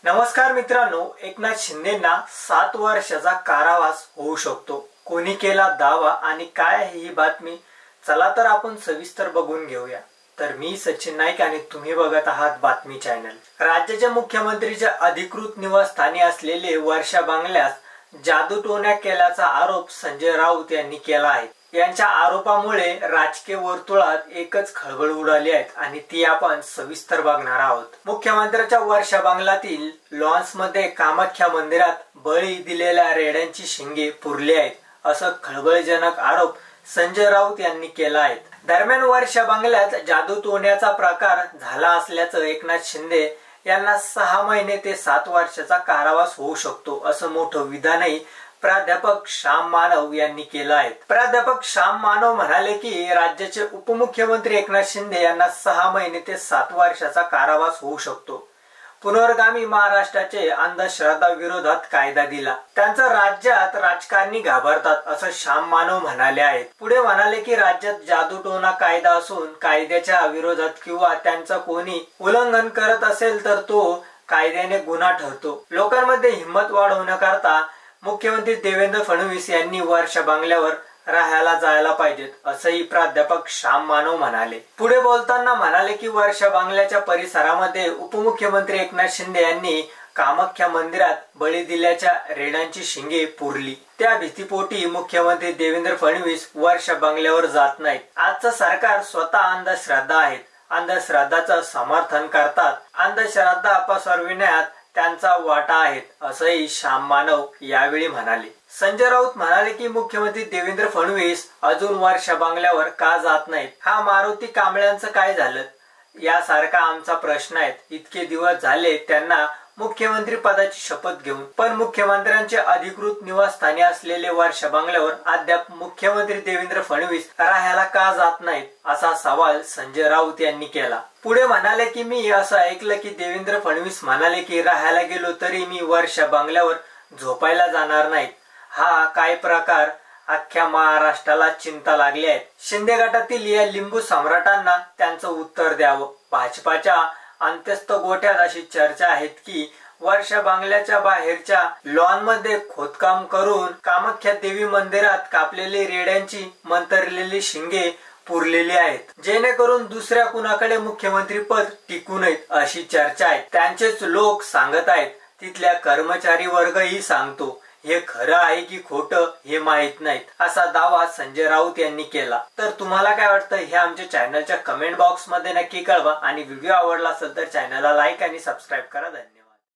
नमस्कार मित्रांनो, एकनाथ शिंदेंना 7 वर्षाचा कारावास होऊ शकतो. कोणी केला दावा आणि काय आहे ही बातमी? चला तर आपण सविस्तर बघून घेऊया. तर मी सचिन नाईक आणि तुम्ही बघत आहात बातमी चॅनल. राज्याच्या मुख्यमंत्रीच्या अधिकृत निवासस्थानी असलेले वर्षा बंगल्यास जादूटोणा केल्याचा आरोप संजय राऊत यांनी केला आहे. यांच्या आरोपामुळे राजकीय वर्तुळात एकच खळबळ उडाली आहे आणि ती आपण सविस्तर बघणार आहोत. मुख्यमंत्र्यांच्या वर्षा बंगल्यातील लॉन्स मध्ये कामाख्या मंदिरात बळी दिलेल्या रेड्यांची शिंगे पुरली आहेत, असं खळबळजनक आरोप संजय राऊत यांनी केला आहे. दरम्यान वर्षा बंगल्यात जादूटोण्याचा प्रकार झाला असल्याचं एकनाथ शिंदे यांना 6 महिने ते 7 वर्षाचा कारावास होऊ शकतो, असं मोठं विधानही प्राध्यापक श्याम मानव यांनी केलं आहे. प्राध्यापक श्याम मानव म्हणाले की राज्याचे उपमुख्यमंत्री एकनाथ शिंदे यांना 6 महिने ते 7 वर्षाचा कारावास होऊ शकतो. पुनर्गामी महाराष्ट्राचे अंधश्रद्धा विरोधात कायदा दिला, त्यांचं राज्यात राजकारणी घाबरतात, असं श्याम मानव म्हणाले आहेत. पुढे म्हणाले की राज्यात जादूटोणा कायदा असून कायद्याच्या विरोधात किंवा त्यांचं कोणी उल्लंघन करत असेल तर तो कायद्याने गुन्हा ठरतो. लोकांमध्ये हिंमत वाढवण्याकरता मुख्यमंत्री देवेंद्र फडणवीस यांनी वर्षा बंगल्यावर राहायला जायला पाहिजेत, असंही प्राध्यापक श्याम मानव म्हणाले. पुढे बोलताना म्हणाले की वर्षा बंगल्याच्या परिसरामध्ये उपमुख्यमंत्री एकनाथ शिंदे यांनी कामाख्या मंदिरात बळी दिल्याच्या रेड्यांची शिंगे पुरली. त्या भीतीपोटी मुख्यमंत्री देवेंद्र फडणवीस वर्षा बंगल्यावर जात नाहीत. आजचं सरकार स्वतः अंधश्रद्धा आहेत, अंधश्रद्धाचं समर्थन करतात, अंधश्रद्धा पसरविण्यात त्यांचा वाटा आहे, असंही श्याम मानव यावेळी म्हणाले. संजय राऊत म्हणाले की मुख्यमंत्री देवेंद्र फडणवीस अजून वर्षा बंगल्यावर का जात नाहीत? हा मारुती कांबळ्यांचं काय झालं यासारखा आमचा प्रश्न आहे. इतके दिवस झाले त्यांना मुख्यमंत्री पदाची शपथ घेऊन, पण मुख्यमंत्र्यांचे अधिकृत निवासस्थानी असलेले वर्षा बंगल्यावर अद्याप मुख्यमंत्री देवेंद्र फडणवीस राहायला का जात नाहीत, असा सवाल संजय राऊत यांनी केला. पुढे म्हणाले की मी असं ऐकलं की देवेंद्र फडणवीस म्हणाले की राहायला गेलो तरी मी वर्षा बंगल्यावर झोपायला जाणार नाही. हा काय प्रकार? अख्ख्या महाराष्ट्राला चिंता लागली आहे. शिंदे गटातील या लिंबू सम्राटांना त्यांचं उत्तर द्यावं. भाजपाच्या अंत्यस्थ गोठ्यात अशी चर्चा आहेत की वर्षा बंगल्याच्या बाहेरच्या लॉन मध्ये खोदकाम करून कामाख्या देवी मंदिरात कापलेली रेड्यांची मंतरलेली शिंगे पुरलेली आहेत, जेणेकरून दुसऱ्या कुणाकडे मुख्यमंत्री पद टिकू नयेत, अशी चर्चा आहे. त्यांचेच लोक सांगत आहेत, तिथल्या कर्मचारी वर्गही सांगतो. हे खरं आहे की खोटं हे माहित नाही, असा दावा संजय राऊत यांनी केला. तर तुम्हाला काय वाटतं हे आमच्या चॅनलच्या कमेंट बॉक्स मध्ये नक्की कळवा आणि व्हिडिओ आवडला असेल तर चॅनलला लाईक आणि सबस्क्राईब करा. धन्यवाद.